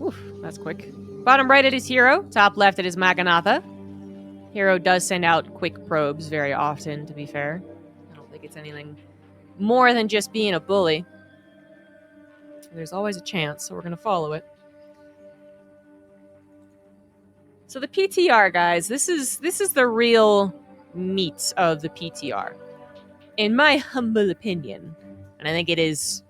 Oof, that's quick. Bottom right, it is herO. Top left, it is Maganatha. herO does send out quick probes very often, to be fair. I don't think it's anything more than just being a bully. There's always a chance, so we're going to follow it. So the PTR, guys, this is the real meat of the PTR. In my humble opinion, and I think it is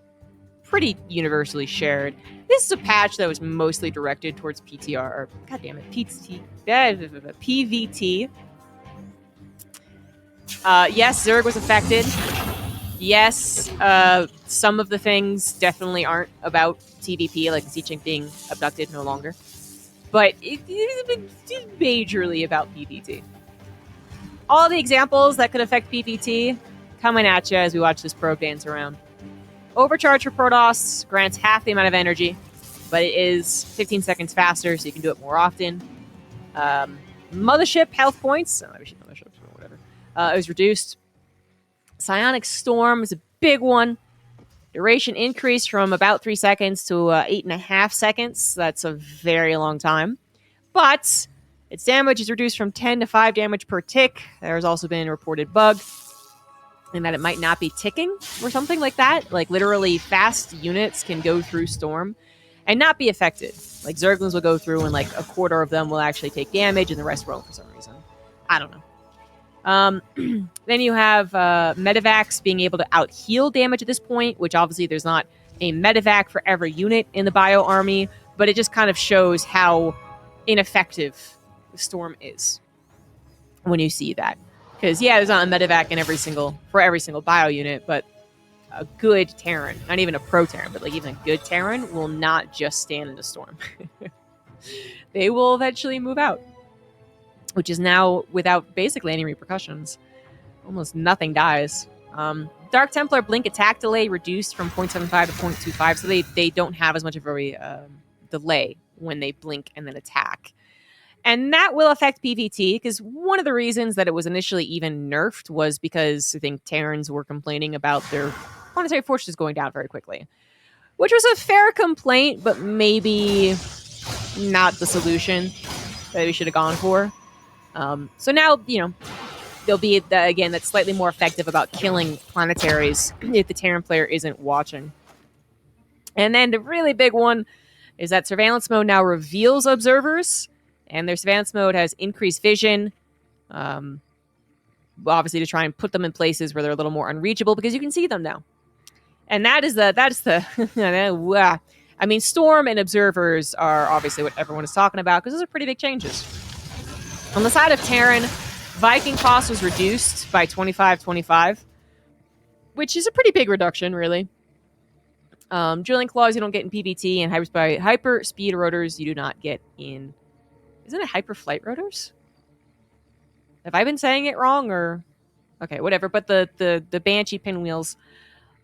pretty universally shared, this is a patch that was mostly directed towards PTR, or goddammit, PVT. Yes, Zerg was affected. Yes, some of the things definitely aren't about TVP, like the Seachink being abducted no longer. But it is majorly about PVT. All the examples that could affect PVT coming at you as we watch this probe dance around. Overcharge for Protoss grants half the amount of energy, but it is 15 seconds faster, so you can do it more often. Mothership health points, Mothership, whatever, is reduced. Psionic Storm is a big one. Duration increased from about 3 seconds to 8.5 seconds. That's a very long time. But its damage is reduced from 10 to 5 damage per tick. There's also been a reported bug in that it might not be ticking or something like that. Like, literally, fast units can go through Storm and not be affected. Like, Zerglings will go through and, like, a quarter of them will actually take damage and the rest won't for some reason. I don't know. Then you have Medivacs being able to out-heal damage at this point, which obviously there's not a Medivac for every unit in the Bio Army, but it just kind of shows how ineffective the Storm is when you see that. Because, yeah, there's not a Medivac for every single Bio unit, but a good Terran, not even a pro Terran, but like even a good Terran will not just stand in the Storm. They will eventually move out, which is now without basically any repercussions. Almost nothing dies. Dark Templar blink attack delay reduced from 0.75 to 0.25, so they don't have as much of a delay when they blink and then attack. And that will affect PVT, because one of the reasons that it was initially even nerfed was because I think Terrans were complaining about their planetary forces going down very quickly. Which was a fair complaint, but maybe not the solution that we should have gone for. So now, there'll be, again, that's slightly more effective about killing planetaries if the Terran player isn't watching. And then the really big one is that surveillance mode now reveals observers, and their surveillance mode has increased vision, obviously to try and put them in places where they're a little more unreachable because you can see them now. And that's the I mean, Storm and observers are obviously what everyone is talking about because those are pretty big changes. On the side of Terran, Viking cost was reduced by 25-25, which is a pretty big reduction, really. Drilling claws you don't get in PVT, and hyper speed rotors you do not get in. Isn't it hyper flight rotors? Have I been saying it wrong, or okay, whatever? But the Banshee pinwheels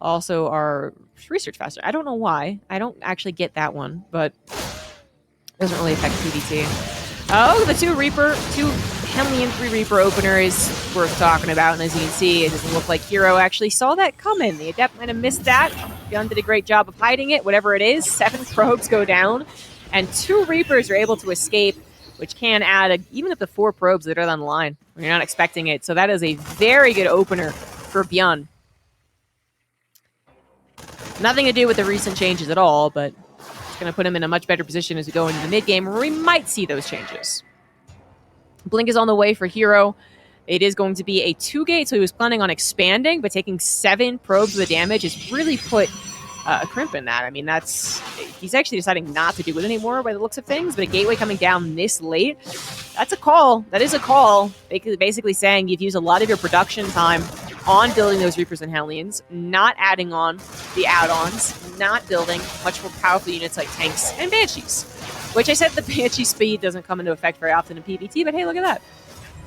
also are research faster. I don't know why. I don't actually get that one, but it doesn't really affect PVT. Oh, the two Helmian 3 Reaper opener is worth talking about, and as you can see, it doesn't look like herO actually saw that coming. The Adept might have missed that. Byun did a great job of hiding it, whatever it is. 7 probes go down, and 2 Reapers are able to escape, which can add even up to 4 probes that are on the line when you're not expecting it. So that is a very good opener for Byun. Nothing to do with the recent changes at all, but it's going to put him in a much better position as we go into the mid-game, where we might see those changes. Blink is on the way for herO. It is going to be a 2-gate, so he was planning on expanding, but taking 7 probes of the damage has really put a crimp in that. I mean, he's actually deciding not to do it anymore by the looks of things, but a gateway coming down this late, that's a call. That is a call. Basically saying you've used a lot of your production time on building those Reapers and Hellions, not adding on the add-ons, not building much more powerful units like tanks and Banshees. Which I said the Banshee speed doesn't come into effect very often in PvT, but hey, look at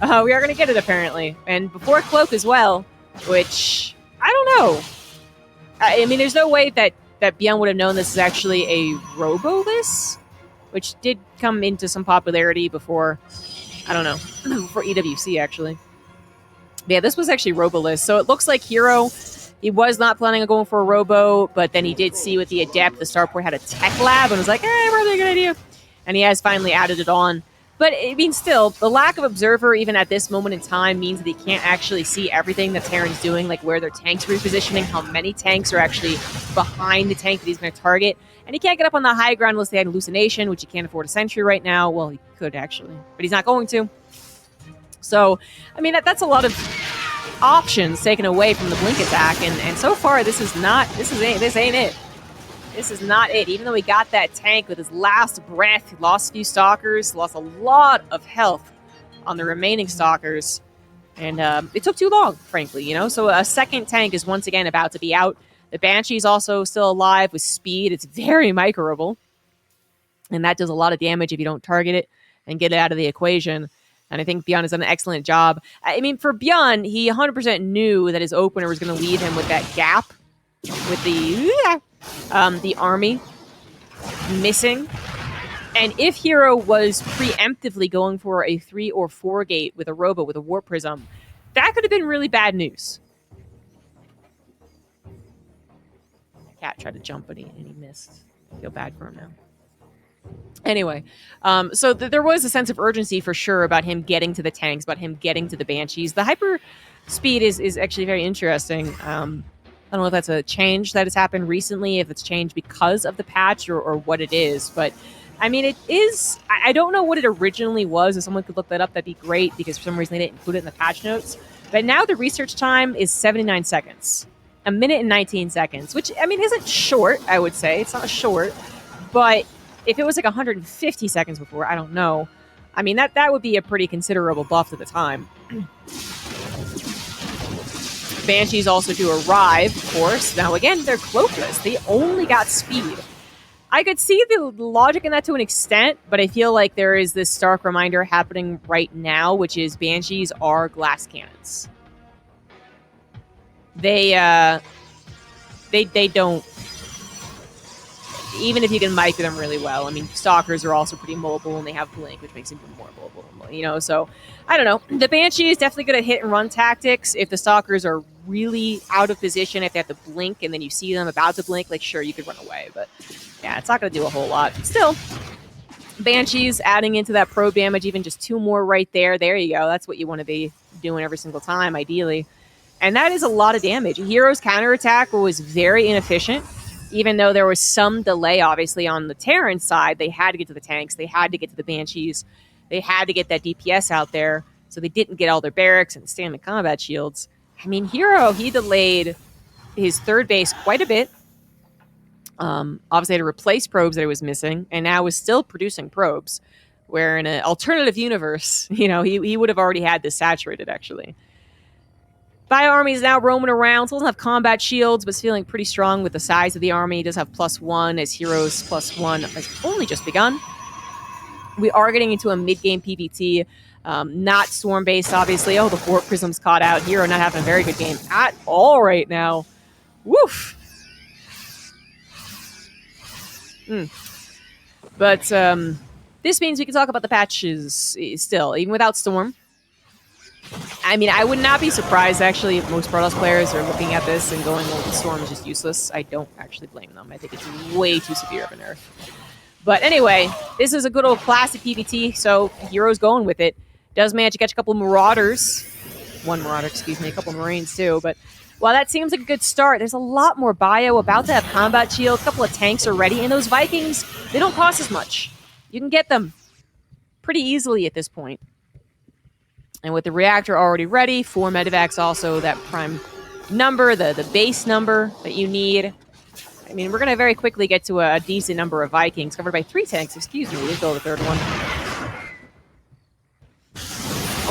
that. We are going to get it, apparently. And before Cloak as well, which, I don't know. I mean, there's no way that Byun would have known this is actually a Robo-list, which did come into some popularity before, I don't know, before EWC, actually. But yeah, this was actually Robo-list. So it looks like herO He was not planning on going for a robo, but then he did see with the Adept, the starport had a tech lab, and was like, probably a good idea. And he has finally added it on. But, I mean, still, the lack of observer, even at this moment in time, means that he can't actually see everything that Terran's doing, like where their tanks are repositioning, how many tanks are actually behind the tank that he's going to target. And he can't get up on the high ground unless they had hallucination, which he can't afford a sentry right now. Well, he could, actually, but he's not going to. So, I mean, that's a lot of options taken away from the blink attack, and so far this ain't it. This is not it. Even though he got that tank with his last breath, he lost a few stalkers, lost a lot of health on the remaining stalkers, and it took too long, frankly, you know. So a second tank is once again about to be out. The Banshee's also still alive with speed. It's very microable, and that does a lot of damage if you don't target it and get it out of the equation. And I think Byun has done an excellent job. I mean, for Byun, he 100% knew that his opener was going to leave him with that gap with the army missing. And if herO was preemptively going for a 3 or 4 gate with a robo, with a warp prism, that could have been really bad news. Cat tried to jump, and he missed. I feel bad for him now. Anyway, so there was a sense of urgency for sure about him getting to the tanks, about him getting to the Banshees. The hyper speed is actually very interesting. I don't know if that's a change that has happened recently, if it's changed because of the patch or what it is. But, I mean, it is... I don't know what it originally was. If someone could look that up, that'd be great, because for some reason they didn't include it in the patch notes. But now the research time is 79 seconds. 1 minute and 19 seconds, which, I mean, isn't short, I would say. It's not short, but... if it was like 150 seconds before, I don't know. I mean, that would be a pretty considerable buff at the time. Banshees also do arrive, of course. Now, again, they're cloakless. They only got speed. I could see the logic in that to an extent, but I feel like there is this stark reminder happening right now, which is Banshees are glass cannons. They don't... even if you can micro them really well. I mean, stalkers are also pretty mobile, and they have blink, which makes them even more mobile, you know. So, I don't know. The Banshee is definitely good at hit and run tactics. If the stalkers are really out of position, if they have to blink, and then you see them about to blink, like, sure, you could run away. But, yeah, it's not going to do a whole lot. Still, Banshees adding into that probe damage, even just 2 more right there. There you go. That's what you want to be doing every single time, ideally. And that is a lot of damage. herO's counterattack was very inefficient. Even though there was some delay, obviously, on the Terran side, they had to get to the tanks. They had to get to the Banshees. They had to get that DPS out there, so they didn't get all their barracks and standard combat shields. I mean, herO, he delayed his third base quite a bit. Obviously, had to replace probes that he was missing, and now is still producing probes, where in an alternative universe, you know, he would have already had this saturated, actually. Bio Army is now roaming around. Still doesn't have combat shields, but is feeling pretty strong with the size of the army. He does have +1, as herO's +1 has only just begun. We are getting into a mid-game PvT, not storm-based, obviously. Oh, the warp prism's caught out. herO not having a very good game at all right now. Woof! But this means we can talk about the patches still, even without storm. I mean, I would not be surprised, actually, if most Protoss players are looking at this and going, well, the storm is just useless. I don't actually blame them. I think it's way too severe of a nerf. But anyway, this is a good old classic PvT, so herO's going with it. Does manage to catch a couple of Marauders. 1 Marauder, excuse me, a couple of Marines, too. But while that seems like a good start, there's a lot more bio, about to have combat shield, a couple of tanks already, and those Vikings, they don't cost as much. You can get them pretty easily at this point. And with the reactor already ready, 4 medevacs also that prime number, the base number that you need. I mean, we're going to very quickly get to a decent number of Vikings, covered by 3 tanks, excuse me. We'll go the 3rd one.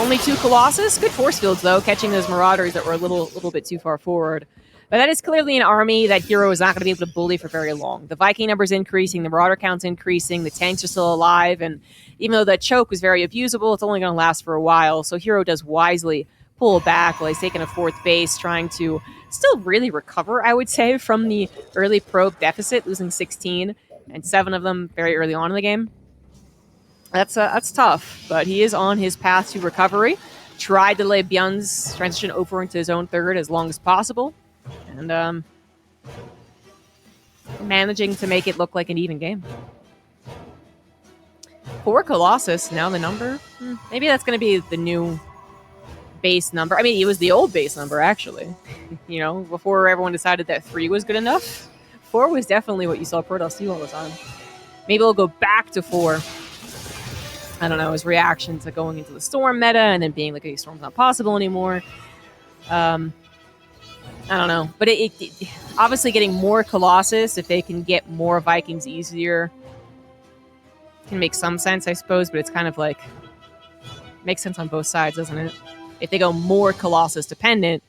Only 2 Colossus. Good force fields, though, catching those Marauders that were a little bit too far forward. But that is clearly an army that herO is not going to be able to bully for very long. The Viking number's increasing, the Marauder count's increasing, the tanks are still alive, and even though that choke was very abusable, it's only going to last for a while. So herO does wisely pull back while he's taking a 4th base, trying to still really recover, I would say, from the early probe deficit, losing 16, and 7 of them very early on in the game. That's tough, but he is on his path to recovery. Tried to delay Byun's transition over into his own 3rd as long as possible. and managing to make it look like an even game. 4 Colossus, now the number? Maybe that's going to be the new base number. I mean, it was the old base number, actually. You know, before everyone decided that 3 was good enough. 4 was definitely what you saw Protoss do all the time. Maybe we'll go back to 4. I don't know, his reaction to going into the Storm meta and then being like, okay, Storm's not possible anymore. I don't know. But it obviously getting more Colossus, if they can get more Vikings easier, can make some sense, I suppose, but it's kind of like, makes sense on both sides, doesn't it? If they go more Colossus dependent,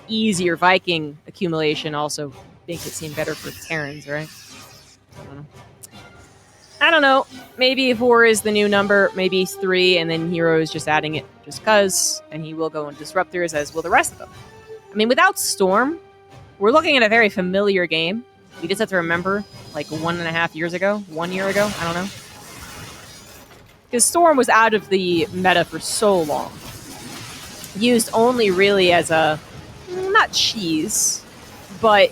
easier Viking accumulation also makes it seem better for Terrans, right? I don't know. Maybe 4 is the new number, maybe 3, and then herO is just adding it just because, and he will go in Disruptors, as will the rest of them. I mean, without Storm, we're looking at a very familiar game. We just have to remember, like 1.5 years ago, 1 year ago, I don't know. Because Storm was out of the meta for so long. Used only really as a, not cheese, but,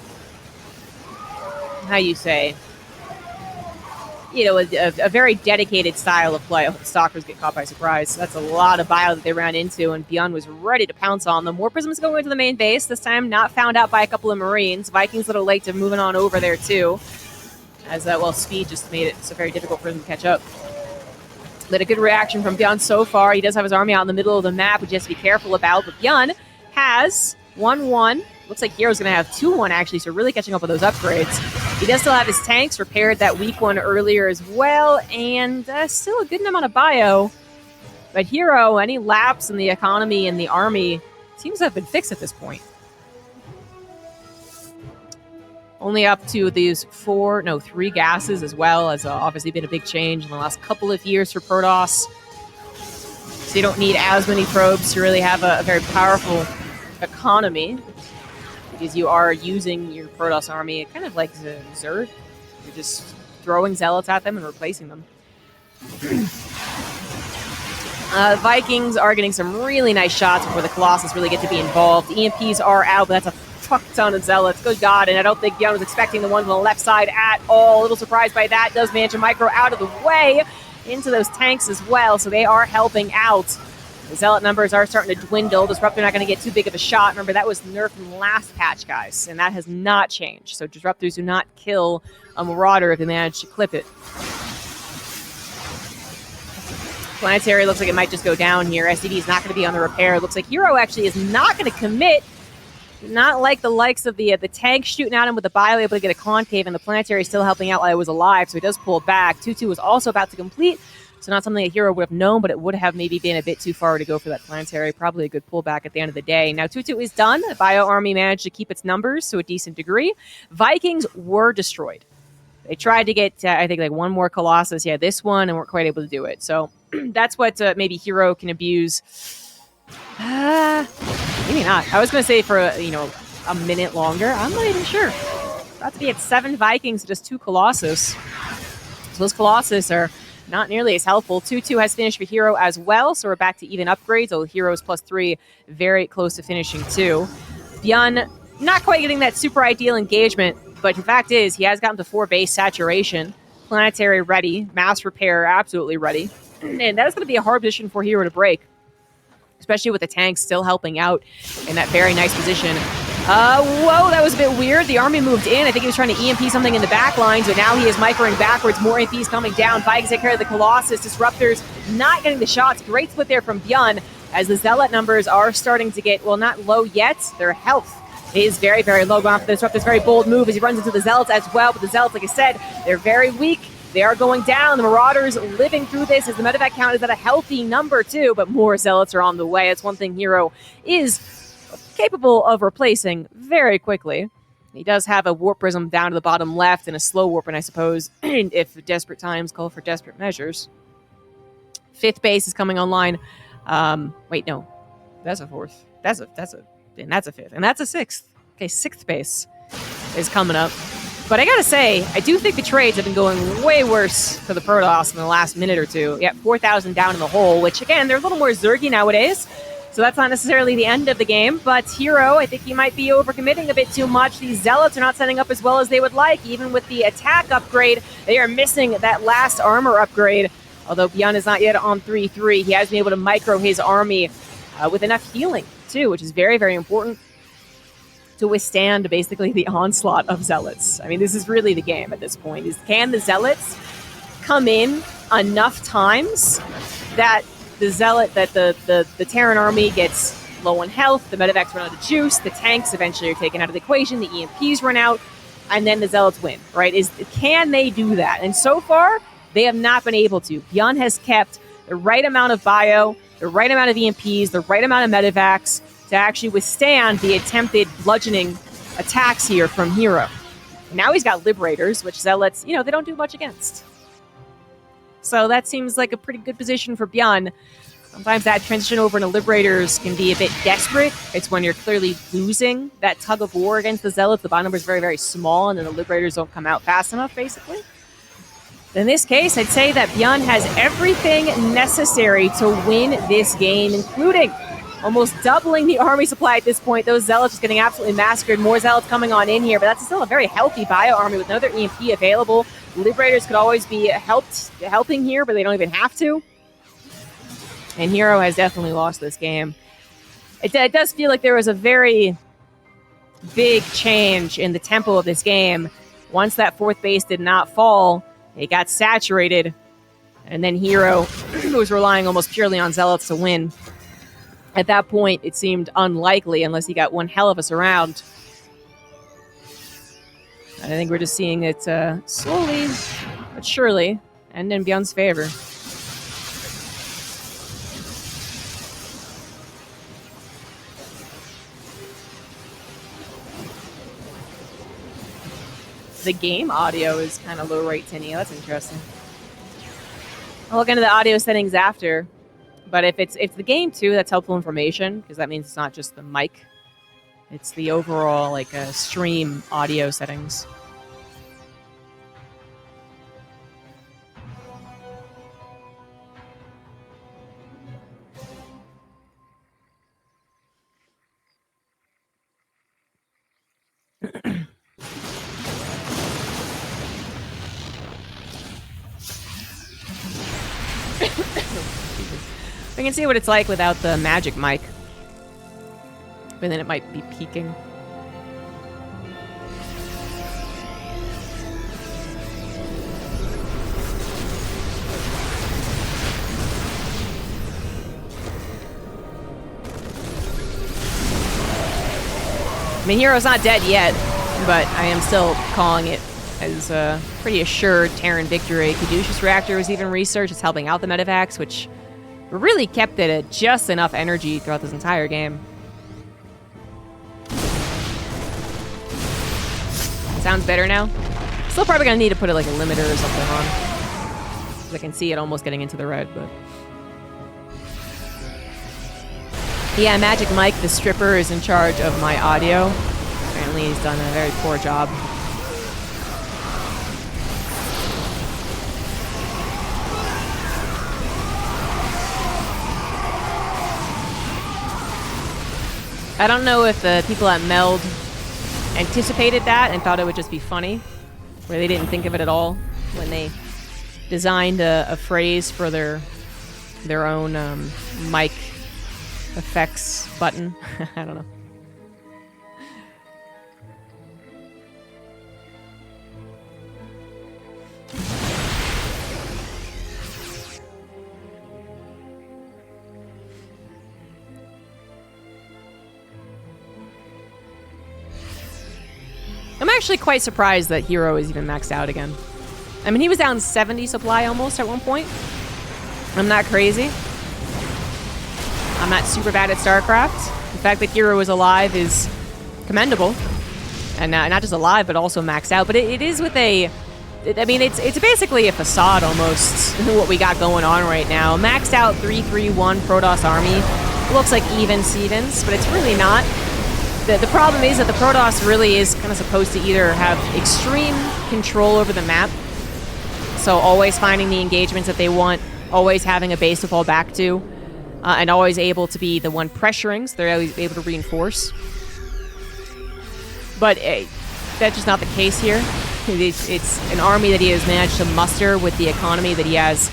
how you say, you know, a very dedicated style of play. Stalkers get caught by surprise. That's a lot of bio that they ran into, and Byun was ready to pounce on them. More Prisms going into the main base, this time not found out by a couple of Marines. Vikings a little late to moving on over there, too. As, well, speed just made it so very difficult for them to catch up. But a good reaction from Byun so far. He does have his army out in the middle of the map, which he has to be careful about. But Byun has 1-1. Looks like hero's going to have 2-1, actually, so really catching up with those upgrades. He does still have his tanks, repaired that weak one earlier as well, and still a good amount of bio. But herO, any lapse in the economy and the army seems to have been fixed at this point. Only up to these 3 gases as well, has obviously been a big change in the last couple of years for Protoss. So you don't need as many probes to really have a very powerful economy, because you are using your Protoss army kind of like Zerg. You're just throwing zealots at them and replacing them. Vikings are getting some really nice shots before the Colossus really get to be involved. EMPs are out, but that's a fuck ton of zealots. Good God, and I don't think Byun was expecting the ones on the left side at all. A little surprised by that. Does manage to micro out of the way into those tanks as well, so they are helping out. The zealot numbers are starting to dwindle. Disruptor not going to get too big of a shot. Remember, that was nerfed from last patch, guys, and that has not changed. So Disruptors do not kill a Marauder if they manage to clip it. Planetary looks like it might just go down here. SCV is not going to be on the repair. It looks like herO actually is not going to commit. Not like the likes of the tank shooting at him with the bio, able to get a concave, and the Planetary still helping out while it was alive, so he does pull back. 2-2 was also about to complete. So not something that herO would have known, but it would have maybe been a bit too far to go for that Planetary. Probably a good pullback at the end of the day. Now 2-2 is done. The Bio Army managed to keep its numbers to a decent degree. Vikings were destroyed. They tried to get, I think, like one more Colossus. Yeah, this one, and weren't quite able to do it. So that's what maybe herO can abuse. Maybe not. I was going to say for, a minute longer. I'm not even sure. About to be at 7 Vikings, just 2 Colossus. So those Colossus are not nearly as helpful. 2-2 has finished for herO as well, so we're back to even upgrades. So herO's +3, very close to finishing too. Byun, not quite getting that super ideal engagement, but the fact is, he has gotten to 4 base saturation. Planetary ready, mass repair absolutely ready. And that is going to be a hard position for herO to break, especially with the tanks still helping out in that very nice position. Whoa, that was a bit weird. The army moved in. I think he was trying to EMP something in the back lines, but now he is microing backwards. More EMPs coming down. Vikings take care of the Colossus. Disruptors not getting the shots. Great split there from Byun, as the Zealot numbers are starting to get, well, not low yet. Their health is very, very low. Going for the Disruptors, very bold move as he runs into the Zealots as well. But the Zealots, like I said, they're very weak. They are going down. The Marauders living through this as the medevac count is at a healthy number too, but more Zealots are on the way. It's one thing herO is capable of replacing very quickly. He does have a Warp Prism down to the bottom left and a slow warping, I suppose, if desperate times call for desperate measures. 5th base is coming online. Wait, no. That's a 4th. That's a 5th. And that's a 6th. Okay, 6th base is coming up. But I gotta say, I do think the trades have been going way worse for the Protoss in the last minute or two. Yeah, 4,000 down in the hole, which again, they're a little more Zergy nowadays. So that's not necessarily the end of the game, but herO, I think he might be overcommitting a bit too much. These Zealots are not setting up as well as they would like. Even with the attack upgrade, they are missing that last armor upgrade. Although Byun is not yet on 3-3, he has been able to micro his army with enough healing, too, which is very, very important to withstand basically the onslaught of Zealots. I mean, this is really the game at this point. Can the Zealots come in enough times that the Terran army gets low on health, the medevacs run out of juice, the tanks eventually are taken out of the equation, the EMPs run out, and then the Zealots win, right? Can they do that? And so far, they have not been able to. Byun has kept the right amount of bio, the right amount of EMPs, the right amount of medevacs to actually withstand the attempted bludgeoning attacks here from herO. Now he's got Liberators, which Zealots, they don't do much against. So that seems like a pretty good position for Byun. Sometimes that transition over into Liberators can be a bit desperate. It's when you're clearly losing that tug of war against the Zealots. The bot number is very, very small, and then the Liberators don't come out fast enough, basically. In this case, I'd say that Byun has everything necessary to win this game, including almost doubling the army supply at this point. Those Zealots just getting absolutely massacred. More Zealots coming on in here, but that's still a very healthy bio army with another EMP available. Liberators could always be helping here, but they don't even have to. And herO has definitely lost this game. It does feel like there was a very big change in the tempo of this game. Once that fourth base did not fall, it got saturated, and then herO was relying almost purely on Zealots to win. At that point, it seemed unlikely unless he got one hell of a surround. I think we're just seeing it slowly but surely end in Byun's favor. The game audio is kind of low rate tinny. That's interesting. I'll look into the audio settings after. But if it's the game too, that's helpful information, because that means it's not just the mic. It's the overall stream audio settings. We can see what it's like without the magic mic. But then it might be peaking. I mean, herO's not dead yet, but I am still calling it as a pretty assured Terran victory. Caduceus Reactor was even researched. It's helping out the medevacs, which really kept it at just enough energy throughout this entire game. Sounds better now. Still probably gonna need to put a limiter or something on. I can see it almost getting into the red, but yeah, Magic Mike, the stripper, is in charge of my audio. Apparently he's done a very poor job. I don't know if the people at Meld anticipated that and thought it would just be funny, where they didn't think of it at all when they designed a phrase for their own mic effects button. I don't know. I'm actually quite surprised that herO is even maxed out again. I mean, he was down 70 supply almost at one point. I'm not crazy. I'm not super bad at StarCraft. The fact that herO is alive is commendable. And not just alive, but also maxed out. But it is with a... I mean, it's basically a facade almost, what we got going on right now. Maxed out 3-3-1 Protoss army. Looks like even-Stevens, but it's really not. The problem is that the Protoss really is kind of supposed to either have extreme control over the map, so always finding the engagements that they want, always having a base to fall back to, and always able to be the one pressuring, so they're always able to reinforce. But that's just not the case here. It's an army that he has managed to muster with the economy that he has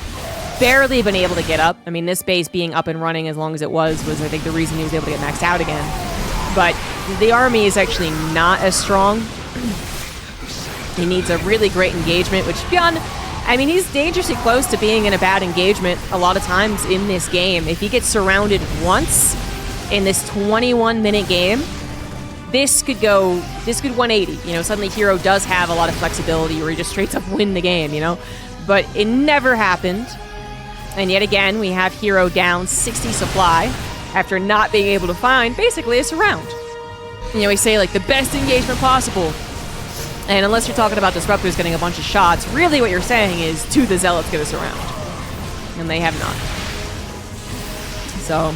barely been able to get up. I mean, this base being up and running as long as it was I think, the reason he was able to get maxed out again. But the army is actually not as strong. He needs a really great engagement, which Byun, I mean, he's dangerously close to being in a bad engagement a lot of times in this game. If he gets surrounded once in this 21-minute game, this could 180. You know, suddenly herO does have a lot of flexibility where he just straight up win the game, you know? But it never happened. And yet again, we have herO down 60 supply after not being able to find basically a surround. You know, we say like the best engagement possible. And unless you're talking about Disruptors getting a bunch of shots, really what you're saying is, do the Zealots get us around? And they have not. So,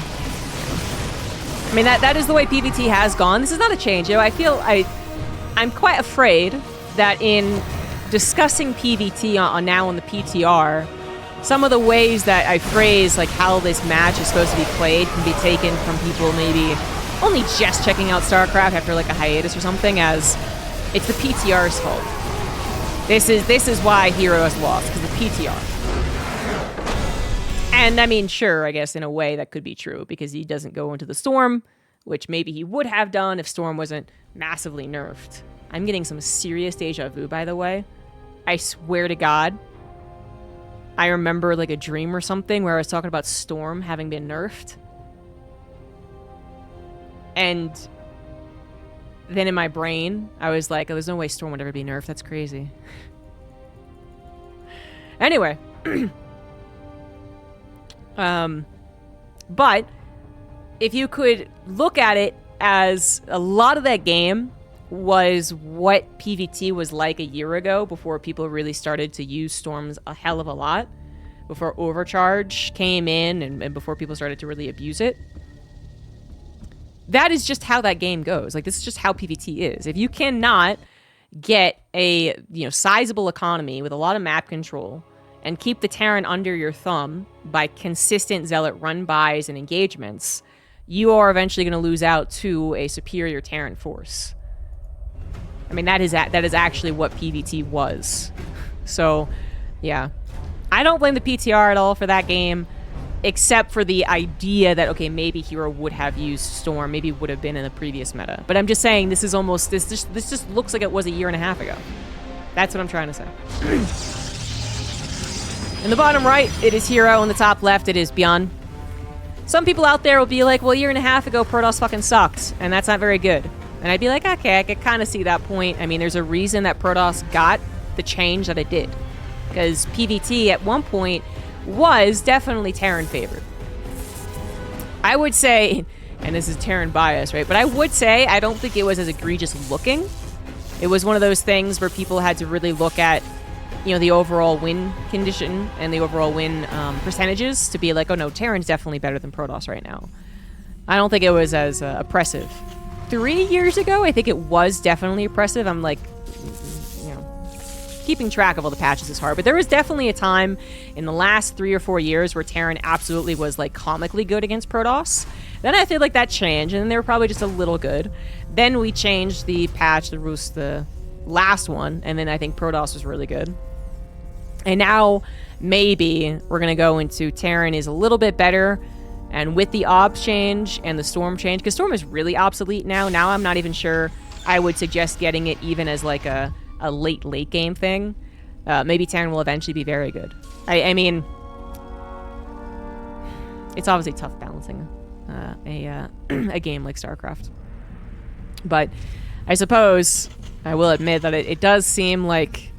I mean, that is the way PvT has gone. This is not a change. You know, I'm quite afraid that in discussing PvT now on the PTR, some of the ways that I phrase like how this match is supposed to be played can be taken from people maybe only just checking out StarCraft after like a hiatus or something as it's the PTR's fault. This is why herO has lost, because the PTR. And I mean, sure, I guess in a way that could be true because he doesn't go into the Storm, which maybe he would have done if Storm wasn't massively nerfed. I'm getting some serious deja vu, by the way. I swear to God, I remember like a dream or something where I was talking about Storm having been nerfed. And then in my brain, I was like, oh, there's no way Storm would ever be nerfed. That's crazy. Anyway. But if you could look at it as a lot of that game was what PvT was like a year ago before people really started to use Storms a hell of a lot, before Overcharge came in and before people started to really abuse it. That is just how that game goes. Like, this is just how PvT is. If you cannot get a, you know, sizable economy with a lot of map control and keep the Terran under your thumb by consistent Zealot run-bys and engagements, you are eventually going to lose out to a superior Terran force. I mean, that is actually what PvT was. So, yeah. I don't blame the PTR at all for that game, except for the idea that, okay, maybe herO would have used Storm, maybe would have been in the previous meta. But I'm just saying, this is almost, this just looks like it was a year and a half ago. That's what I'm trying to say. In the bottom right, it is herO. In the top left, it is Byun. Some people out there will be like, well, a year and a half ago, Protoss fucking sucked, and that's not very good. And I'd be like, okay, I could kind of see that point. I mean, there's a reason that Protoss got the change that it did. Because PvT at one point was definitely Terran favored. I would say, and this is Terran bias, right? But I would say I don't think it was as egregious looking. It was one of those things where people had to really look at, you know, the overall win condition and the overall win percentages to be like, oh no, Terran's definitely better than Protoss right now. I don't think it was as oppressive. 3 years ago, I think it was definitely oppressive. I'm like, you know, keeping track of all the patches is hard, but there was definitely a time in the last 3 or 4 years where Terran absolutely was like comically good against Protoss. Then I feel like that changed, and they were probably just a little good. Then we changed the patch, the last one, and then I think Protoss was really good. And now maybe we're gonna go into Terran is a little bit better, and with the Obs change and the Storm change, because Storm is really obsolete now. Now I'm not even sure I would suggest getting it even as like a late game thing. Maybe Terran will eventually be very good. I mean, it's obviously tough balancing a game like StarCraft. But I suppose I will admit that it does seem like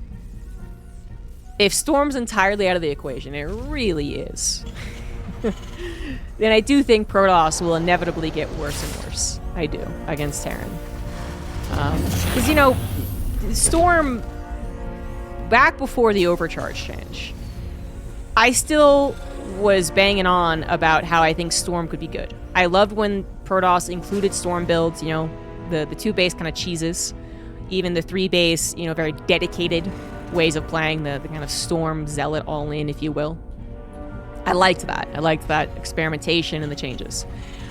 if Storm's entirely out of the equation, it really is, then I do think Protoss will inevitably get worse and worse. I do, against Terran. Because, you know, Storm, back before the Overcharge change, I still was banging on about how I think Storm could be good. I loved when Protoss included Storm builds, you know, the 2 base kind of cheeses, even the 3 base, you know, very dedicated ways of playing, the kind of Storm Zealot all-in, if you will. I liked that. I liked that experimentation and the changes.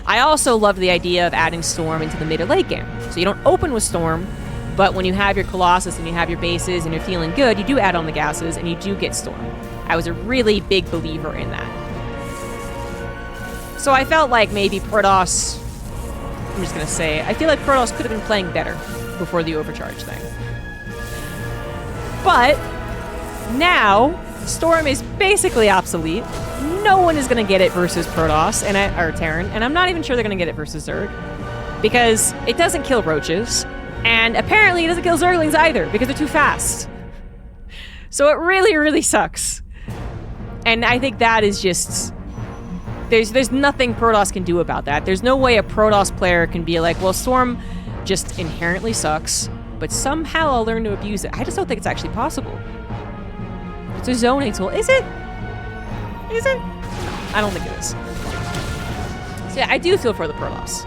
I also loved the idea of adding Storm into the mid or late game. So you don't open with Storm, but when you have your Colossus and you have your bases and you're feeling good, you do add on the gases and you do get Storm. I was a really big believer in that. So I felt like maybe Protoss, I'm just going to say, I feel like Protoss could have been playing better before the overcharge thing. But now, Storm is basically obsolete. No one is going to get it versus Protoss or Terran, and I'm not even sure they're going to get it versus Zerg, because it doesn't kill roaches, and apparently it doesn't kill Zerglings either, because they're too fast. So it really, really sucks. And I think that is just... There's nothing Protoss can do about that. There's no way a Protoss player can be like, well, Storm just inherently sucks, but somehow I'll learn to abuse it. I just don't think it's actually possible. It's a zoning tool. Is it? Is it? No, I don't think it is. So yeah, I do feel for the Protoss.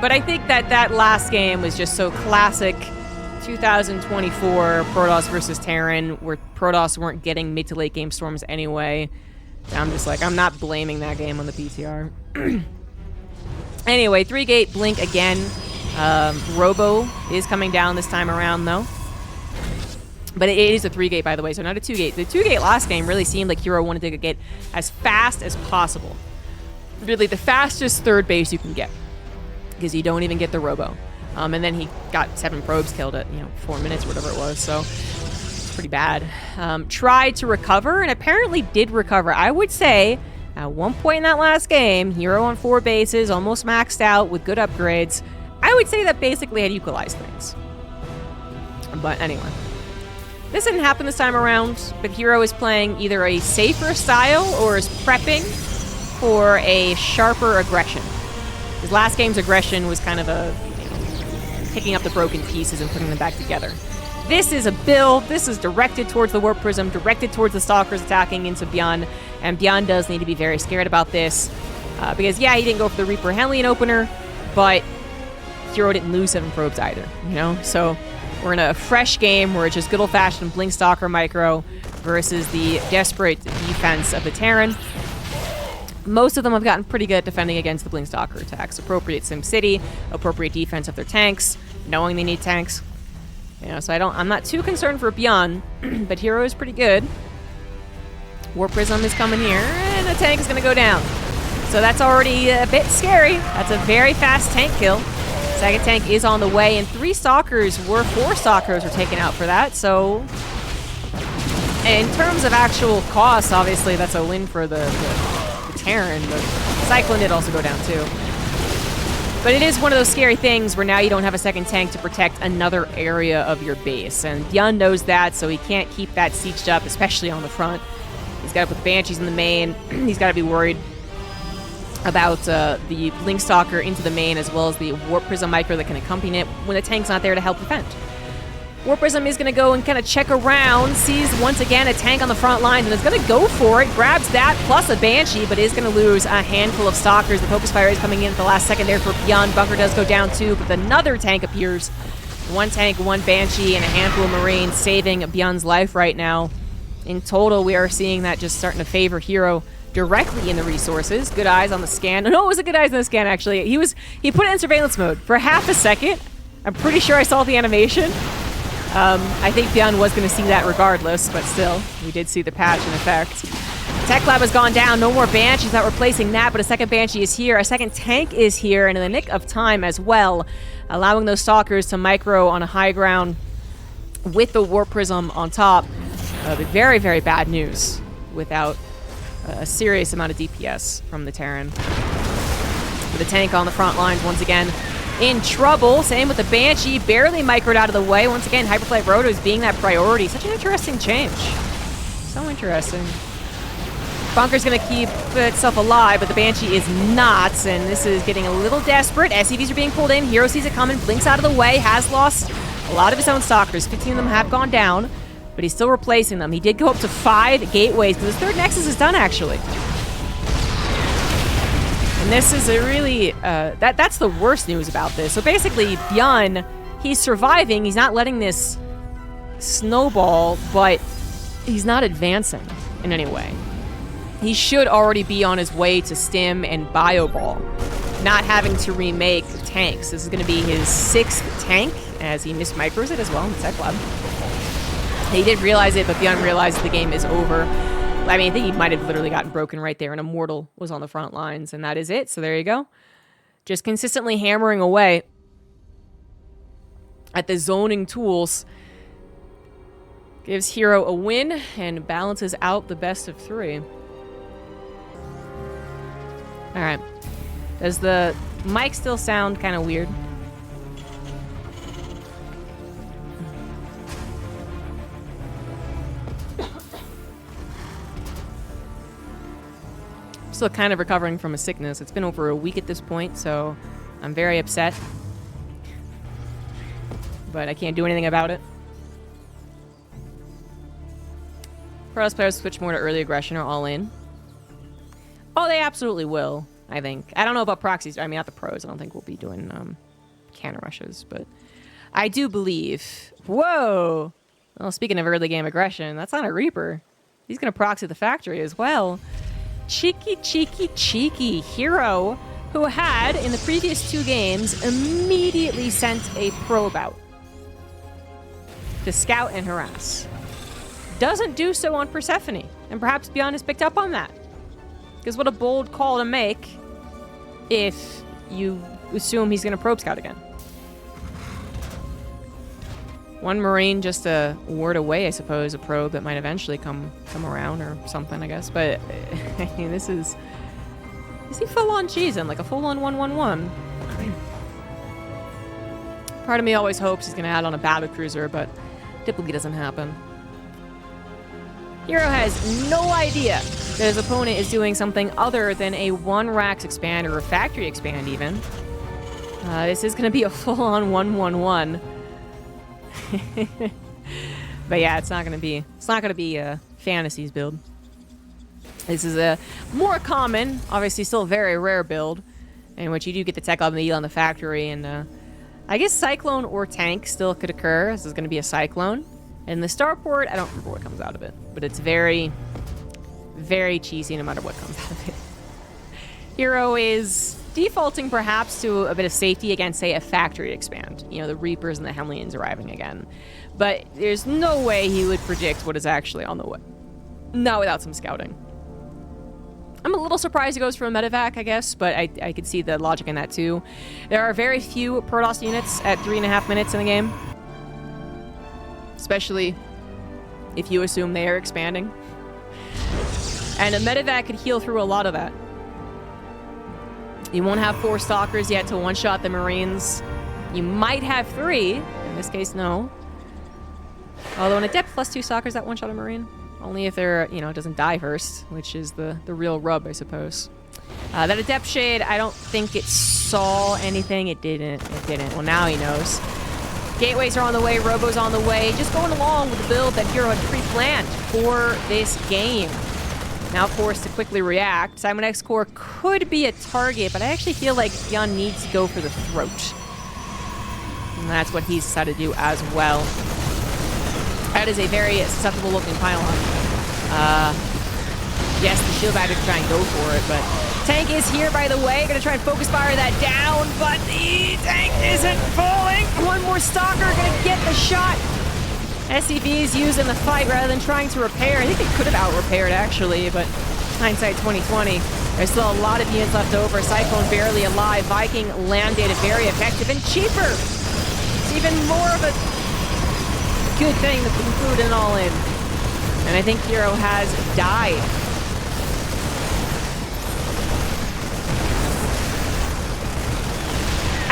But I think that last game was just so classic 2024 Protoss versus Terran, where Protoss weren't getting mid to late game Storms anyway. I'm just like, I'm not blaming that game on the PTR. Anyway, 3-gate blink again. Robo is coming down this time around, though. But it is a 3-gate, by the way, so not a 2-gate. The 2-gate last game really seemed like herO wanted to get as fast as possible. Really, the fastest third base you can get, because you don't even get the Robo. And then he got 7 probes killed at 4 minutes, or whatever it was, so it's pretty bad. Tried to recover, and apparently did recover. I would say, at one point in that last game, herO on 4 bases, almost maxed out with good upgrades. I would say that basically had equalized things. But anyway. This didn't happen this time around, but herO is playing either a safer style or is prepping for a sharper aggression. His last game's aggression was kind of a picking up the broken pieces and putting them back together. This is a build. This is directed towards the Warp Prism, directed towards the Stalkers attacking into Byun, and Byun does need to be very scared about this because, yeah, he didn't go for the Reaper Henlian opener, but herO didn't lose 7 probes either, So we're in a fresh game where it's just good old-fashioned Blink Stalker micro versus the desperate defense of the Terran. Most of them have gotten pretty good at defending against the Blink Stalker attacks. Appropriate SimCity, appropriate defense of their tanks, knowing they need tanks. So I'm not too concerned for Byun, but herO is pretty good. Warp Prism is coming here, and a tank is going to go down. So that's already a bit scary. That's a very fast tank kill. Second tank is on the way, and 4 Stalkers were taken out for that, so in terms of actual cost, obviously that's a win for the Terran, but Cyclone did also go down too. But it is one of those scary things where now you don't have a second tank to protect another area of your base, and Byun knows that, so he can't keep that sieged up, especially on the front. He's got to put Banshees in the main. He's got to be worried about the Blink Stalker into the main, as well as the Warp Prism Micro that can accompany it when the tank's not there to help defend. Warp Prism is going to go and kind of check around, sees once again a tank on the front lines, and is going to go for it, grabs that, plus a Banshee, but is going to lose a handful of Stalkers. The Focus Fire is coming in at the last second there for Byun. Bunker does go down too, but another tank appears. 1 tank, 1 Banshee, and a handful of Marines saving Byun's life right now. In total, we are seeing that just starting to favor herO directly in the resources. Good eyes on the scan. No, it was a good eyes on the scan, actually. He put it in surveillance mode for half a second. I'm pretty sure I saw the animation. I think Byun was going to see that regardless, but still, we did see the patch in effect. Tech Lab has gone down. No more Banshees, not replacing that, but a second Banshee is here. A second tank is here, and in the nick of time as well, allowing those Stalkers to micro on a high ground with the Warp Prism on top. Very, very bad news without a serious amount of DPS from the Terran. The tank on the front lines once again in trouble. Same with the Banshee, barely microed out of the way. Once again, Hyperflight Rotor is being that priority. Such an interesting change. So interesting. Bunker's going to keep itself alive, but the Banshee is not, and this is getting a little desperate. SCVs are being pulled in. herO sees it coming, blinks out of the way, has lost a lot of his own Stalkers. 15 of them have gone down, but he's still replacing them. He did go up to 5 gateways, because his third Nexus is done, actually. And this is a really, that's the worst news about this. So basically, Byun, he's surviving. He's not letting this snowball, but he's not advancing in any way. he should already be on his way to Stim and Bio Ball, not having to remake tanks. This is going to be his 6th tank, as he mismicros it as well in the Tech Lab. He did realize it, but Byun realized the game is over. I mean, I think he might have literally gotten broken right there, and Immortal was on the front lines, and that is it. So there you go. Just consistently hammering away at the zoning tools. Gives herO a win and balances out the best of 3. Alright. Does the mic still sound kind of weird? Still kind of recovering from a sickness. It's been over a week at this point, so I'm very upset. But I can't do anything about it. Pros players switch more to early aggression or all in. Oh, they absolutely will, I think. I don't know about proxies. I mean, not the pros. I don't think we'll be doing cannon rushes, but I do believe. Whoa! Well, speaking of early game aggression, that's not a Reaper. He's going to proxy the factory as well. Cheeky, cheeky, cheeky herO, who had, in the previous 2 games, immediately sent a probe out to scout and harass. Doesn't do so on Persephone, and perhaps Byun has picked up on that. Because what a bold call to make if you assume he's going to probe scout again. 1 Marine just a word away, I suppose, a probe that might eventually come around or something, I guess. But, I mean, this is... Is he full-on cheesing? Like a full-on 1-1-1? Part of me always hopes he's going to add on a battlecruiser, but typically doesn't happen. herO has no idea that his opponent is doing something other than a 1-Rax expand or a factory expand even. This is going to be a full-on 1-1-1. But yeah, it's not going to be a fantasies build. This is a more common, obviously still very rare build, in which you do get the tech up and the on the factory, and I guess Cyclone or Tank still could occur. This is going to be a Cyclone. And the Starport, I don't remember what comes out of it, but it's very, very cheesy no matter what comes out of it. herO is defaulting perhaps to a bit of safety against, say, a factory expand. You know, the Reapers and the Hellions arriving again. But there's no way he would predict what is actually on the way. Not without some scouting. I'm a little surprised he goes for a medevac, I guess, but I could see the logic in that too. There are very few Protoss units at 3.5 minutes in the game. Especially if you assume they are expanding. And a medevac could heal through a lot of that. You won't have 4 Stalkers yet to one-shot the Marines. You might have 3. In this case, no. Although an Adept plus 2 Stalkers that one-shot a Marine. Only if they're, you know, it doesn't die first, which is the real rub, I suppose. That Adept Shade, I don't think it saw anything. It didn't. It didn't. Well, now he knows. Gateways are on the way, Robo's on the way, just going along with the build that herO had pre-planned for this game. Now forced to quickly react. Simon X Core could be a target, but I actually feel like Byun needs to go for the throat. And that's what he's decided to do as well. That is a very susceptible looking pylon. Yes, the shield battery could try and go for it, but tank is here, by the way. Gonna try and focus fire that down, but the tank isn't falling. 1 more Stalker gonna get the shot. SCV is used in the fight rather than trying to repair. I think they could have out-repaired, actually, but hindsight 2020. There's still a lot of units left over. Cyclone barely alive. Viking landed very effective and cheaper. It's even more of a good thing that we include an all-in. And I think herO has died.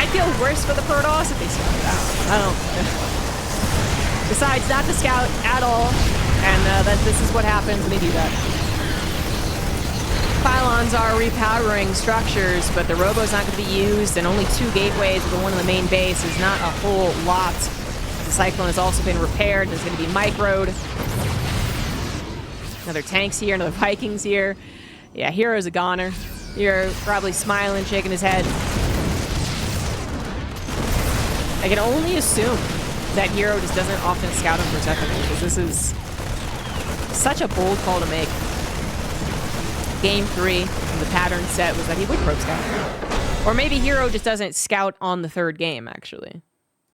I feel worse for the Protoss if they scouted out. I don't... Decides not to scout at all, and that this is what happens when they do that. Pylons are repowering structures, but the Robo's not going to be used, and only 2 gateways with the one in the main base is not a whole lot. The Cyclone has also been repaired, and is going to be microed. Another tank's here, another Viking's here. Yeah, herO's a goner. herO probably smiling, shaking his head. I can only assume that herO just doesn't often scout him for Persephone, because this is such a bold call to make. game 3, the pattern set was that he would probe scout. Or maybe herO just doesn't scout on the 3rd game, actually.